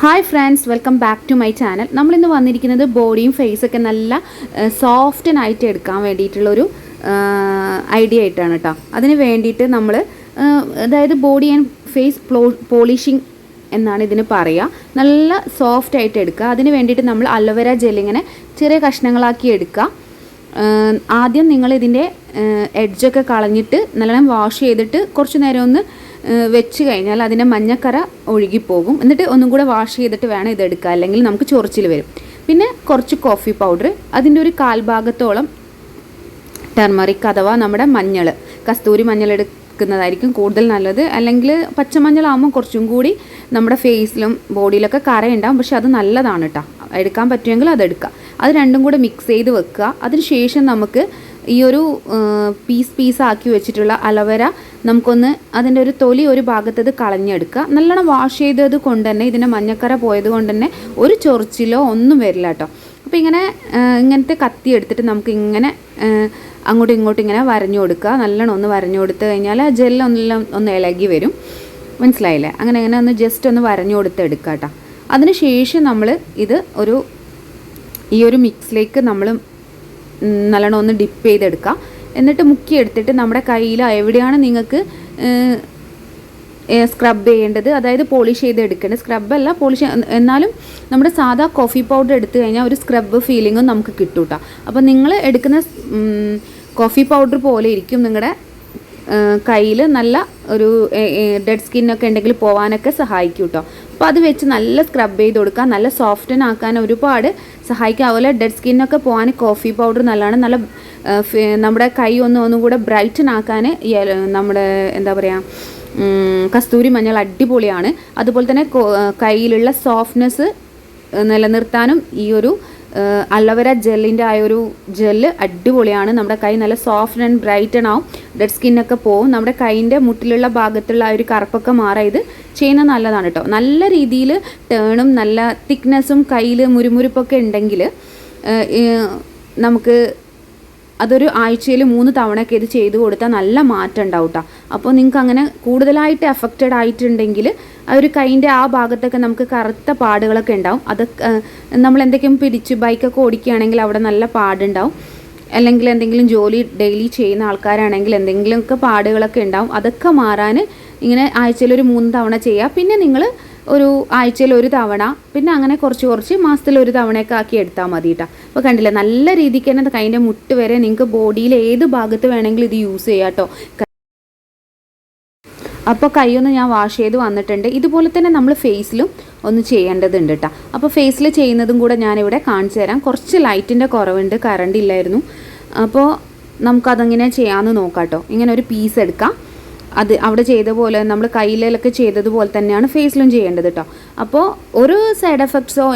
Hi friends, welcome back to my channel. നമ്മളിന്ന് വന്നിരിക്കുന്നത് ബോഡിയും ഫേസൊക്കെ നല്ല സോഫ്റ്റനായിട്ട് എടുക്കാൻ വേണ്ടിയിട്ടുള്ളൊരു ഐഡിയ ആയിട്ടാണ് കേട്ടോ. അതിന് വേണ്ടിയിട്ട് നമ്മൾ അതായത് ബോഡി ആൻഡ് ഫേസ് പോളിഷിംഗ് എന്നാണ് ഇതിന് പറയുക. നല്ല സോഫ്റ്റ് ആയിട്ട് എടുക്കുക. അതിന് വേണ്ടിയിട്ട് നമ്മൾ അലോവേര ജെൽ ഇങ്ങനെ ചെറിയ കഷ്ണങ്ങളാക്കി എടുക്കുക. ആദ്യം നിങ്ങളിതിൻ്റെ എഡ്ജൊക്കെ കളഞ്ഞിട്ട് നല്ലോണം വാഷ് ചെയ്തിട്ട് കുറച്ച് നേരം ഒന്ന് വെച്ച് കഴിഞ്ഞാൽ അതിൻ്റെ മഞ്ഞക്കറ ഒഴുകിപ്പോകും. എന്നിട്ട് ഒന്നും കൂടെ വാഷ് ചെയ്തിട്ട് വേണം ഇതെടുക്കുക, അല്ലെങ്കിൽ നമുക്ക് ചൊറിച്ചിൽ വരും. പിന്നെ കുറച്ച് കോഫി പൗഡർ, അതിൻ്റെ ഒരു കാൽഭാഗത്തോളം ടെർമറിക് അഥവാ നമ്മുടെ മഞ്ഞൾ, കസ്തൂരി മഞ്ഞൾ എടുക്കുന്നതായിരിക്കും കൂടുതൽ നല്ലത്. അല്ലെങ്കിൽ പച്ചമഞ്ഞളാകുമ്പോൾ കുറച്ചും കൂടി നമ്മുടെ ഫേസിലും ബോഡിയിലൊക്കെ കറയുണ്ടാകും, പക്ഷെ അത് നല്ലതാണ് കേട്ടോ. എടുക്കാൻ പറ്റുമെങ്കിൽ അതെടുക്കുക. അത് രണ്ടും കൂടെ മിക്സ് ചെയ്ത് വെക്കുക. അതിനുശേഷം നമുക്ക് ഈ ഒരു പീസാക്കി വെച്ചിട്ടുള്ള അലോവേര നമുക്കൊന്ന് അതിൻ്റെ ഒരു തൊലി ഒരു ഭാഗത്തത് കളഞ്ഞെടുക്കുക. നല്ലോണം വാഷ് ചെയ്തത് കൊണ്ട് തന്നെ ഇതിൻ്റെ മഞ്ഞക്കറ പോയത് കൊണ്ട് തന്നെ ഒരു ചൊറിച്ചിലോ ഒന്നും വരില്ല കേട്ടോ. അപ്പോൾ ഇങ്ങനത്തെ കത്തി എടുത്തിട്ട് നമുക്ക് ഇങ്ങനെ അങ്ങോട്ടും ഇങ്ങോട്ടും ഇങ്ങനെ വരഞ്ഞു കൊടുക്കുക. നല്ലോണം ഒന്ന് വരഞ്ഞു കൊടുത്തു കഴിഞ്ഞാൽ ആ ജെല്ലൊന്നെല്ലാം ഒന്ന് ഇളകി വരും. മനസ്സിലായില്ലേ? അങ്ങനെ ഒന്ന് ജസ്റ്റ് ഒന്ന് വരഞ്ഞു കൊടുത്ത് എടുക്കുക കേട്ടോ. അതിന് ശേഷം നമ്മൾ ഇത് ഈ ഒരു മിക്സിലേക്ക് നമ്മൾ നല്ലോണം ഒന്ന് ഡിപ്പ് ചെയ്തെടുക്കുക. എന്നിട്ട് മുക്കിയെടുത്തിട്ട് നമ്മുടെ കയ്യിൽ എവിടെയാണ് നിങ്ങൾക്ക് സ്ക്രബ് ചെയ്യേണ്ടത്, അതായത് പോളിഷ് ചെയ്തെടുക്കേണ്ടത്, സ്ക്രബല്ല പോളിഷ്, എന്നാലും നമ്മുടെ സാധാ കോഫി പൗഡർ എടുത്തു കഴിഞ്ഞാൽ ഒരു സ്ക്രബ് ഫീലിങ്ങും നമുക്ക് കിട്ടും കേട്ടോ. അപ്പോൾ നിങ്ങൾ എടുക്കുന്ന കോഫി പൗഡർ പോലെ ഇരിക്കും നിങ്ങളുടെ കയ്യിൽ നല്ല ഒരു ഡെഡ് സ്കിന്നൊക്കെ ഉണ്ടെങ്കിൽ പോകാനൊക്കെ സഹായിക്കും കേട്ടോ. അപ്പോൾ അത് വെച്ച് നല്ല സ്ക്രബ് ചെയ്ത് കൊടുക്കുക. നല്ല സോഫ്റ്റനാക്കാൻ ഒരുപാട് സഹായിക്കും. അതുപോലെ ഡെഡ് സ്കിന്നൊക്കെ പോകാൻ കോഫി പൗഡർ നല്ലതാണ്. നല്ല നമ്മുടെ കൈ ഒന്നും കൂടെ ബ്രൈറ്റൻ ആക്കാൻ നമ്മുടെ എന്താ പറയുക കസ്തൂരി മഞ്ഞൾ അടിപൊളിയാണ്. അതുപോലെ തന്നെ കയ്യിലുള്ള സോഫ്റ്റ്നെസ് നിലനിർത്താനും ഈ ഒരു അലോവേര ജെല്ലിൻ്റെ ആ ഒരു ജെല്ല് അടിപൊളിയാണ്. നമ്മുടെ കൈ നല്ല സോഫ്റ്റ് ആൻഡ് ബ്രൈറ്റൻ ആവും, ഡെഡ് സ്കിന്നൊക്കെ പോവും, നമ്മുടെ കൈൻ്റെ മുട്ടിലുള്ള ഭാഗത്തുള്ള ആ ഒരു കറുപ്പൊക്കെ മാറാം. ഇത് ചെയ്യുന്നത് നല്ലതാണ് കേട്ടോ. നല്ല രീതിയിൽ ടേണും നല്ല തിക്നെസ്സും കയ്യിൽ മുരുമുരുപ്പൊക്കെ ഉണ്ടെങ്കിൽ നമുക്ക് അതൊരു ആഴ്ചയിൽ 3 തവണയൊക്കെ ഇത് ചെയ്ത് കൊടുത്താൽ നല്ല മാറ്റം ഉണ്ടാവും കേട്ടോ. അപ്പോൾ നിങ്ങൾക്ക് അങ്ങനെ കൂടുതലായിട്ട് എഫക്റ്റഡ് ആയിട്ടുണ്ടെങ്കിൽ ആ ഒരു കൈൻ്റെ ആ ഭാഗത്തൊക്കെ നമുക്ക് കറുത്ത പാടുകളൊക്കെ ഉണ്ടാവും. അതൊക്കെ നമ്മൾ എന്തെങ്കിലും പിടിച്ച് ബൈക്കൊക്കെ ഓടിക്കുകയാണെങ്കിൽ അവിടെ നല്ല പാടുണ്ടാവും. അല്ലെങ്കിൽ എന്തെങ്കിലും ജോലി ഡെയിലി ചെയ്യുന്ന ആൾക്കാരാണെങ്കിൽ എന്തെങ്കിലുമൊക്കെ പാടുകളൊക്കെ ഉണ്ടാവും. അതൊക്കെ മാറാൻ ഇങ്ങനെ ആഴ്ചയിൽ ഒരു 3 തവണ ചെയ്യുക. പിന്നെ നിങ്ങൾ ഒരു ആഴ്ചയിൽ 1 തവണ, പിന്നെ അങ്ങനെ കുറച്ച് മാസത്തിൽ 1 തവണയൊക്കെ ആക്കി എടുത്താൽ മതി കേട്ടോ. അപ്പോൾ കണ്ടില്ലേ, നല്ല രീതിക്ക് തന്നെ കൈൻ്റെ മുട്ട് വരെ നിങ്ങൾക്ക് ബോഡിയിൽ ഏത് ഭാഗത്ത് വേണമെങ്കിലും ഇത് യൂസ് ചെയ്യാം കേട്ടോ. അപ്പോൾ കൈയൊന്ന് ഞാൻ വാഷ് ചെയ്ത് വന്നിട്ടുണ്ട്. ഇതുപോലെ തന്നെ നമ്മൾ ഫേസിലും ഒന്ന് ചെയ്യേണ്ടതുണ്ട് കേട്ടോ. അപ്പോൾ ഫേസിൽ ചെയ്യുന്നതും കൂടെ ഞാനിവിടെ കാണിച്ചു തരാം. കുറച്ച് ലൈറ്റിൻ്റെ കുറവുണ്ട്, കറണ്ട് ഇല്ലായിരുന്നു. അപ്പോൾ നമുക്കതെങ്ങനെ ചെയ്യാമെന്ന് നോക്കാം കേട്ടോ. ഇങ്ങനെ ഒരു പീസ് എടുക്കാം. അത് അവിടെ ചെയ്ത പോലെ നമ്മൾ കയ്യിലൊക്കെ ചെയ്തതുപോലെ തന്നെയാണ് ഫേസിലും ചെയ്യേണ്ടത് കേട്ടോ. അപ്പോൾ ഒരു സൈഡ് എഫക്ട്സോ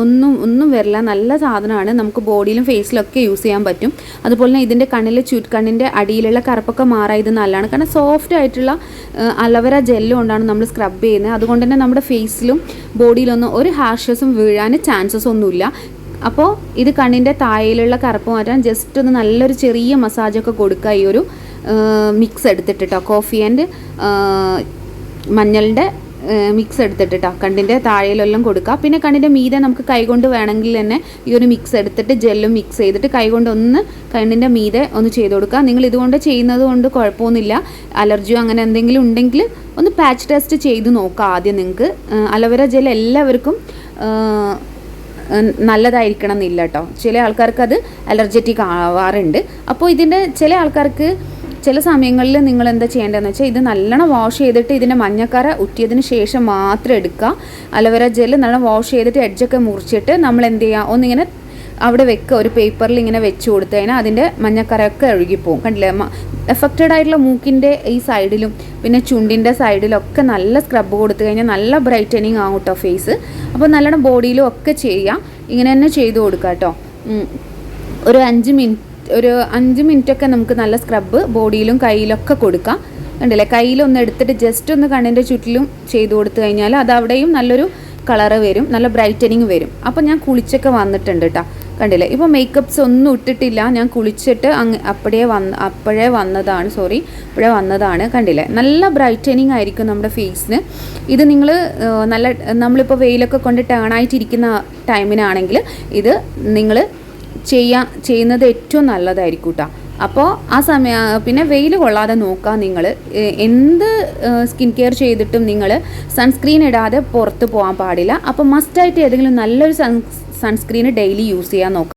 ഒന്നും വരില്ല. നല്ല സാധനമാണ്, നമുക്ക് ബോഡിയിലും ഫേസിലൊക്കെ യൂസ് ചെയ്യാൻ പറ്റും. അതുപോലെ തന്നെ ഇതിൻ്റെ കണ്ണിൻ്റെ അടിയിലുള്ള കറുപ്പൊക്കെ മാറാൻ ഇത് നല്ലതാണ്. കാരണം സോഫ്റ്റ് ആയിട്ടുള്ള അലോവേര ജെല്ല് കൊണ്ടാണ് നമ്മൾ സ്ക്രബ് ചെയ്യുന്നത്. അതുകൊണ്ട് തന്നെ നമ്മുടെ ഫേസിലും ബോഡിയിലൊന്നും ഒരു ഹാഷസും വീഴാൻ ചാൻസസ് ഒന്നുമില്ല. അപ്പോൾ ഇത് കണ്ണിൻ്റെ താഴെയിലുള്ള കറുപ്പ് മാറ്റാൻ ജസ്റ്റ് ഒന്ന് നല്ലൊരു ചെറിയ മസാജൊക്കെ കൊടുക്കുക. ഈ ഒരു മിക്സ് എടുത്തിട്ടോ, കോഫി ആൻഡ് മഞ്ഞളിൻ്റെ മിക്സ് എടുത്തിട്ടോ കണ്ണിൻ്റെ താഴെയിലെല്ലാം കൊടുക്കുക. പിന്നെ കണ്ണിൻ്റെ മീതെ നമുക്ക് കൈകൊണ്ട് വേണമെങ്കിൽ തന്നെ ഈ ഒരു മിക്സ് എടുത്തിട്ട് ജെല്ലും മിക്സ് ചെയ്തിട്ട് കൈകൊണ്ട് ഒന്ന് കണ്ണിൻ്റെ മീതെ ഒന്ന് ചെയ്ത് കൊടുക്കുക. നിങ്ങൾ ഇതുകൊണ്ട് ചെയ്യുന്നത് കൊണ്ട് കുഴപ്പമൊന്നുമില്ല. അലർജിയോ അങ്ങനെ എന്തെങ്കിലും ഉണ്ടെങ്കിൽ ഒന്ന് പാച്ച് ടെസ്റ്റ് ചെയ്ത് നോക്കുക ആദ്യം. നിങ്ങൾക്ക് അലോവേര ജെൽ എല്ലാവർക്കും നല്ലതായിരിക്കണം എന്നില്ല കേട്ടോ. ചില ആൾക്കാർക്ക് അത് അലർജറ്റിക് ആവാറുണ്ട്. അപ്പോൾ ഇതിൻ്റെ ചില ആൾക്കാർക്ക് ചില സമയങ്ങളിൽ നിങ്ങൾ എന്താ ചെയ്യേണ്ടതെന്ന് വെച്ചാൽ ഇത് നല്ലോണം വാഷ് ചെയ്തിട്ട് ഇതിൻ്റെ മഞ്ഞക്കറ ഉറ്റിയതിന് ശേഷം മാത്രം എടുക്കുക. അലോവേര ജെല്ല് നല്ലോണം വാഷ് ചെയ്തിട്ട് എഡ്ജൊക്കെ മുറിച്ചിട്ട് നമ്മൾ എന്ത് ചെയ്യുക, ഒന്നിങ്ങനെ അവിടെ വെക്കുക, ഒരു പേപ്പറിൽ ഇങ്ങനെ വെച്ച് കൊടുത്തു കഴിഞ്ഞാൽ അതിൻ്റെ മഞ്ഞക്കറയൊക്കെ ഒഴുകിപ്പോവും. കണ്ടില്ലേ? എഫക്റ്റഡ് ആയിട്ടുള്ള മൂക്കിൻ്റെ ഈ സൈഡിലും പിന്നെ ചുണ്ടിൻ്റെ സൈഡിലൊക്കെ നല്ല സ്ക്രബ് കൊടുത്തു കഴിഞ്ഞാൽ നല്ല ബ്രൈറ്റനിങ് ആകും കേട്ടോ ഫേസ്. അപ്പോൾ നല്ലോണം ബോഡിയിലും ഒക്കെ ചെയ്യാം. ഇങ്ങനെ തന്നെ ചെയ്ത് കൊടുക്കുക കേട്ടോ. ഒരു 5 മിനിറ്റൊക്കെ നമുക്ക് നല്ല സ്ക്രബ് ബോഡിയിലും കയ്യിലൊക്കെ കൊടുക്കാം. കണ്ടില്ലേ? കയ്യിലൊന്ന് എടുത്തിട്ട് ജസ്റ്റ് ഒന്ന് കണ്ണിൻ്റെ ചുറ്റിലും ചെയ്ത് കൊടുത്തു കഴിഞ്ഞാൽ അത് അവിടെയും നല്ലൊരു കളറ് വരും, നല്ല ബ്രൈറ്റനിങ് വരും. അപ്പോൾ ഞാൻ കുളിച്ചൊക്കെ വന്നിട്ടുണ്ട് കേട്ടോ. കണ്ടില്ലേ? ഇപ്പോൾ മേക്കപ്പ്സ് ഒന്നും ഇട്ടിട്ടില്ല, ഞാൻ കുളിച്ചിട്ട് അപ്പോഴേ വന്നതാണ്. കണ്ടില്ലേ? നല്ല ബ്രൈറ്റനിങ് ആയിരിക്കും നമ്മുടെ ഫേസിന്. ഇത് നിങ്ങൾ നമ്മളിപ്പോൾ വെയിലൊക്കെ കൊണ്ട് ടേൺ ആയിട്ടിരിക്കുന്ന ടൈമിനാണെങ്കിൽ ഇത് നിങ്ങൾ ചെയ്യുന്നത് ഏറ്റവും നല്ലതായിരിക്കും കേട്ടോ. അപ്പോൾ ആ സമയം പിന്നെ വെയിൽ കൊള്ളാതെ നോക്കുക. നിങ്ങൾ എന്ത് സ്കിൻ കെയർ ചെയ്തിട്ടും നിങ്ങൾ സൺസ്ക്രീൻ ഇടാതെ പുറത്ത് പോകാൻ പാടില്ല. അപ്പോൾ മസ്റ്റായിട്ട് ഏതെങ്കിലും നല്ലൊരു സൺസ്ക്രീൻ ഡെയിലി യൂസ് ചെയ്യാൻ നോക്കുക.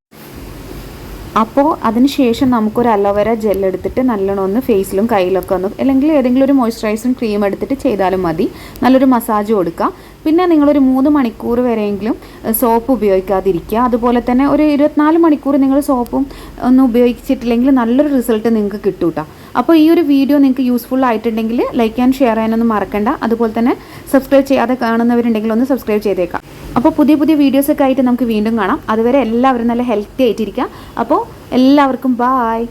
അപ്പോൾ അതിന് ശേഷം നമുക്കൊരു അലോവേര ജെൽ എടുത്തിട്ട് നല്ലോണം ഒന്ന് ഫേസിലും കയ്യിലൊക്കെ ഒന്ന്, അല്ലെങ്കിൽ ഏതെങ്കിലും ഒരു മോയ്സ്ചറൈസിങ് ക്രീം എടുത്തിട്ട് ചെയ്താലും മതി. നല്ലൊരു മസാജ് കൊടുക്കുക. പിന്നെ നിങ്ങളൊരു 3 മണിക്കൂർ വരെയെങ്കിലും സോപ്പ് ഉപയോഗിക്കാതിരിക്കുക. അതുപോലെ തന്നെ ഒരു 24 മണിക്കൂർ നിങ്ങൾ സോപ്പും ഒന്നും ഉപയോഗിച്ചിട്ടില്ലെങ്കിൽ നല്ലൊരു റിസൾട്ട് നിങ്ങൾക്ക് കിട്ടും കേട്ടോ. അപ്പോൾ ഈ ഒരു വീഡിയോ നിങ്ങൾക്ക് യൂസ്ഫുൾ ആയിട്ടുണ്ടെങ്കിൽ ലൈക്ക് ആൻഡ് ഷെയർ ചെയ്യാനൊന്നും മറക്കണ്ട. അതുപോലെ തന്നെ സബ്സ്ക്രൈബ് ചെയ്യാതെ കാണുന്നവരുണ്ടെങ്കിൽ ഒന്ന് സബ്സ്ക്രൈബ് ചെയ്തേക്കാം. അപ്പോൾ പുതിയ വീഡിയോസൊക്കെ ആയിട്ട് നമുക്ക് വീണ്ടും കാണാം. അതുവരെ എല്ലാവരും നല്ല ഹെൽത്തി ആയിട്ടിരിക്കുക. അപ്പോൾ എല്ലാവർക്കും ബായ്.